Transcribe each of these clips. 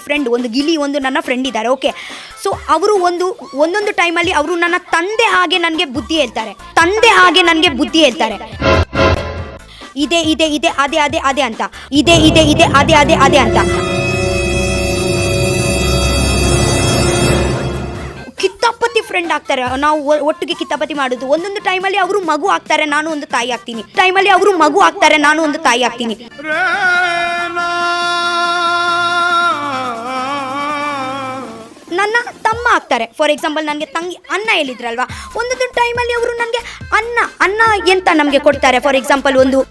Friend, ಒಂದು ಗಿಲಿ, ಒಂದು ನನ್ನ ಫ್ರೆಂಡ್ ಇದ್ದಾರೆ. ಓಕೆ, ಸೊ ಅವರು ಒಂದೊಂದು ಟೈಮಲ್ಲಿ ಅವರು ನನ್ನ ತಂದೆ ಹಾಗೆ ನನಗೆ ಬುದ್ಧಿ ಹೇಳ್ತಾರೆ, ಇದೆ ಇದೆ ಇದೆ ಅದೇ ಅದೇ ಅದೇ ಅಂತ, ಇದೆ ಇದೆ ಇದೆ ಅದೇ ಅದೇ ಅದೇ ಅಂತ. ಕಿತ್ತಾಪತಿ ಫ್ರೆಂಡ್ ಆಗ್ತಾರೆ, ನಾವು ಒಟ್ಟಿಗೆ ಕಿತ್ತಾಪತಿ ಮಾಡೋದು. ಒಂದೊಂದು ಟೈಮಲ್ಲಿ ಅವರು ಮಗು ಆಗ್ತಾರೆ, ನಾನು ಒಂದು ತಾಯಿ ಆಗ್ತೀನಿ. ನನ್ನ ತಮ್ಮ ಆಗ್ತಾರೆ. ಫಾರ್ ಎಕ್ಸಾಂಪಲ್, ನನಗೆ ತಂಗಿ ಅನ್ನ ಹೇಳಿದ್ರಲ್ವಾ, ಒಂದೊಂದು ಟೈಮಲ್ಲಿ ಅವರು ನನಗೆ ಅನ್ನ ಎಂತ ನಮಗೆ ಕೊಡ್ತಾರೆ. ಫಾರ್ ಎಕ್ಸಾಂಪಲ್, ಒಂದು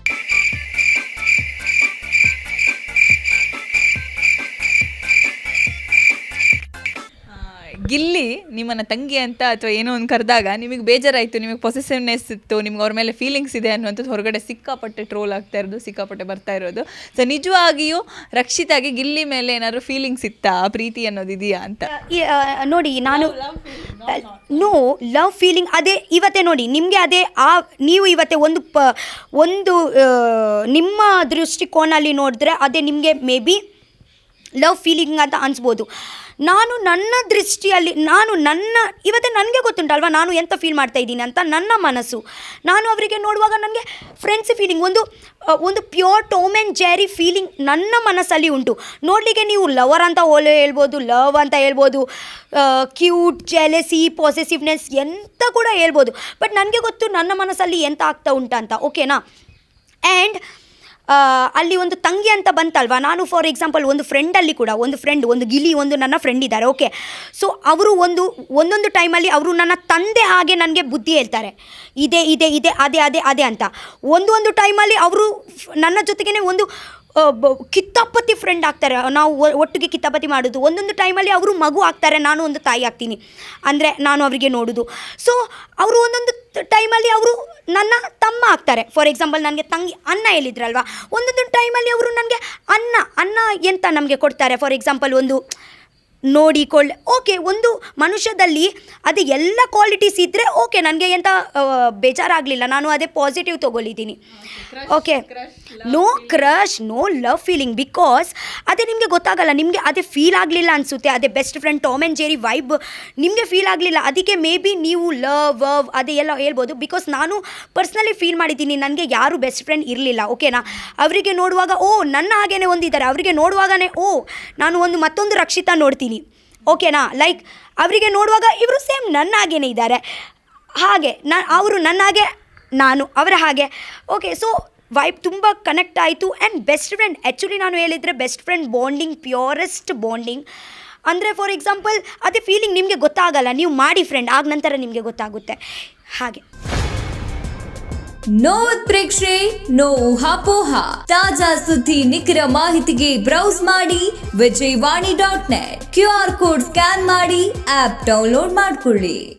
ಗಿಲ್ಲಿ ನಿಮ್ಮನ್ನ ತಂಗಿ ಅಂತ ಅಥವಾ ಏನೋ ಒಂದು ಕರೆದಾಗ ನಿಮಗೆ ಬೇಜಾರಾಯಿತು, ನಿಮಗೆ ಪೊಸೆಸಿವ್ನೆಸ್ ಇತ್ತು, ನಿಮ್ಗೆ ಅವ್ರ ಮೇಲೆ ಫೀಲಿಂಗ್ಸ್ ಇದೆ ಅನ್ನುವಂಥದ್ದು ಹೊರಗಡೆ ಸಿಕ್ಕಾಪಟ್ಟೆ ಟ್ರೋಲ್ ಆಗ್ತಾ ಇರೋದು, ಸಿಕ್ಕಾಪಟ್ಟೆ ಬರ್ತಾ ಇರೋದು. ಸೊ ನಿಜವಾಗಿಯೂ ರಕ್ಷಿತಾಗಿ ಗಿಲ್ಲಿ ಮೇಲೆ ಏನಾದ್ರು ಫೀಲಿಂಗ್ಸ್ ಇತ್ತಾ, ಪ್ರೀತಿ ಅನ್ನೋದು ಇದೆಯಾ ಅಂತ? ನೋಡಿ, ನಾನು ಲವ್ ಫೀಲಿಂಗ್ ಅದೇ ಇವತ್ತೇ ನೋಡಿ ನಿಮಗೆ ಅದೇ ನೀವು ಇವತ್ತೇ ಒಂದು ನಿಮ್ಮ ದೃಷ್ಟಿಕೋನಲ್ಲಿ ನೋಡಿದ್ರೆ ಅದೇ ನಿಮಗೆ ಮೇ ಬಿ ಲವ್ ಫೀಲಿಂಗ್ ಅಂತ ಅನಿಸ್ಬೋದು. ನಾನು ನನ್ನ ದೃಷ್ಟಿಯಲ್ಲಿ ಇವತ್ತೇ ನನಗೆ ಗೊತ್ತುಂಟಲ್ವ ನಾನು ಎಂತ ಫೀಲ್ ಮಾಡ್ತಾ ಇದ್ದೀನಿ ಅಂತ. ನನ್ನ ಮನಸ್ಸು, ನಾನು ಅವರಿಗೆ ನೋಡುವಾಗ ನನಗೆ ಫ್ರೆಂಡ್ಸ್ ಫೀಲಿಂಗ್, ಒಂದು pure Tom and Jerry feeling ನನ್ನ ಮನಸ್ಸಲ್ಲಿ ಉಂಟು. ನೋಡಲಿಕ್ಕೆ ನೀವು ಲವರ್ ಅಂತ ಹೇಳ್ಬೋದು, ಲವ್ ಅಂತ ಹೇಳ್ಬೋದು, ಕ್ಯೂಟ್, ಜೆಲಸಿ, ಪಾಸೆಸಿವ್ನೆಸ್ ಎಂತ ಕೂಡ ಹೇಳ್ಬೋದು. ಬಟ್ ನನಗೆ ಗೊತ್ತು ನನ್ನ ಮನಸ್ಸಲ್ಲಿ ಎಂತ ಆಗ್ತಾ ಉಂಟಂತ. ಓಕೆನಾ? ಆ್ಯಂಡ್ ಅಲ್ಲಿ ಒಂದು ತಂಗಿ ಅಂತ ಬಂತಲ್ವಾ, ನಾನು ಫಾರ್ ಎಕ್ಸಾಂಪಲ್ ಒಂದು ಫ್ರೆಂಡಲ್ಲಿ ಕೂಡ ಒಂದು ಗಿಲಿ, ಒಂದು ನನ್ನ ಫ್ರೆಂಡ್ ಇದ್ದಾರೆ. ಓಕೆ, ಸೊ ಅವರು ಒಂದೊಂದು ಟೈಮಲ್ಲಿ ಅವರು ನನ್ನ ತಂದೆ ಹಾಗೆ ನನಗೆ ಬುದ್ಧಿ ಹೇಳ್ತಾರೆ, ಇದೆ ಇದೆ ಇದೆ ಅದೇ ಅದೇ ಅದೇ ಅಂತ. ಒಂದು ಟೈಮಲ್ಲಿ ಅವರು ನನ್ನ ಜೊತೆಗೇ ಒಂದು ಕಿತ್ತಾಪತಿ ಫ್ರೆಂಡ್ ಆಗ್ತಾರೆ, ನಾವು ಒಟ್ಟಿಗೆ ಕಿತ್ತಾಪತಿ ಮಾಡೋದು. ಒಂದೊಂದು ಟೈಮಲ್ಲಿ ಅವರು ಮಗು ಆಗ್ತಾರೆ, ನಾನು ಒಂದು ತಾಯಿ ಆಗ್ತೀನಿ, ಅಂದರೆ ನಾನು ಅವರಿಗೆ ನೋಡೋದು. ಸೊ ಅವರು ಒಂದೊಂದು ಟೈಮಲ್ಲಿ ಅವರು ನನ್ನ ತಮ್ಮ ಆಗ್ತಾರೆ. ಫಾರ್ ಎಕ್ಸಾಂಪಲ್, ನನಗೆ ತಂಗಿ ಅನ್ನ ಹೇಳಿದ್ರಲ್ವಾ, ಒಂದೊಂದು ಟೈಮಲ್ಲಿ ಅವರು ನನಗೆ ಅನ್ನ ಎಂತ ನಮಗೆ ಕೊಡ್ತಾರೆ. ಫಾರ್ ಎಕ್ಸಾಂಪಲ್, ಒಂದು ಓಕೆ, ಒಂದು ಮನುಷ್ಯದಲ್ಲಿ ಅದೇ ಎಲ್ಲ ಕ್ವಾಲಿಟೀಸ್ ಇದ್ದರೆ ಓಕೆ, ನನಗೆ ಎಂತ ಬೇಜಾರಾಗಲಿಲ್ಲ, ನಾನು ಅದೇ ಪಾಸಿಟಿವ್ ತೊಗೊಳಿದ್ದೀನಿ. Okay, no crush, no love feeling, because ಅದೇ ನಿಮಗೆ ಗೊತ್ತಾಗಲ್ಲ, ನಿಮಗೆ ಅದೇ ಫೀಲ್ ಆಗಲಿಲ್ಲ ಅನಿಸುತ್ತೆ, ಅದೇ best friend Tom and Jerry vibe ನಿಮಗೆ ಫೀಲ್ ಆಗಲಿಲ್ಲ, ಅದಕ್ಕೆ ಮೇ ಬಿ ನೀವು ಲವ್ ಅದೇ ಎಲ್ಲ ಹೇಳ್ಬೋದು. ಬಿಕಾಸ್ ನಾನು ಪರ್ಸ್ನಲಿ ಫೀಲ್ ಮಾಡಿದ್ದೀನಿ, ನನಗೆ ಯಾರು ಬೆಸ್ಟ್ ಫ್ರೆಂಡ್ ಇರಲಿಲ್ಲ. ಓಕೆನಾ? ಅವರಿಗೆ ನೋಡುವಾಗ ನನ್ನ ಹಾಗೇ ಒಂದಿದ್ದಾರೆ, ಅವರಿಗೆ ನೋಡುವಾಗಲೇ ನಾನು ಮತ್ತೊಂದು ರಕ್ಷಿತಾ ನೋಡ್ತೀನಿ. ಓಕೆನಾ? ಲೈಕ್ ಅವರಿಗೆ ನೋಡುವಾಗ ಇವರು ಸೇಮ್ ನನ್ನ ಹಾಗೇ ಇದ್ದಾರೆ, ಹಾಗೆ ಅವರು ನನ್ನ ಹಾಗೆ, ನಾನು ಅವರ ಹಾಗೆ. ಓಕೆ, ಸೊ ವೈಬ್ ತುಂಬ ಕನೆಕ್ಟ್ ಆಯಿತು. ಆ್ಯಂಡ್ ಬೆಸ್ಟ್ ಫ್ರೆಂಡ್, ಆ್ಯಕ್ಚುಲಿ ನಾನು ಹೇಳಿದರೆ best friend bonding purest bonding. ಅಂದರೆ ಫಾರ್ ಎಕ್ಸಾಂಪಲ್ ಅದೇ ಫೀಲಿಂಗ್ ನಿಮಗೆ ಗೊತ್ತಾಗಲ್ಲ, ನೀವು ಮಾಡಿ ಫ್ರೆಂಡ್, ಆಗ ನಂತರ ನಿಮಗೆ ಗೊತ್ತಾಗುತ್ತೆ ಹಾಗೆ. ನೋ ಉತ್ಪ್ರೇಕ್ಷೆ, ನೋ ಊಹಾಪೋಹ. ತಾಜಾ ಸುದ್ದಿ, ನಿಖರ ಮಾಹಿತಿಗೆ ಬ್ರೌಸ್ ಮಾಡಿ ವಿಜಯವಾಣಿ.net. QR ಕೋಡ್ ಸ್ಕ್ಯಾನ್ ಮಾಡಿ ಆಪ್ ಡೌನ್ಲೋಡ್ ಮಾಡಿಕೊಳ್ಳಿ.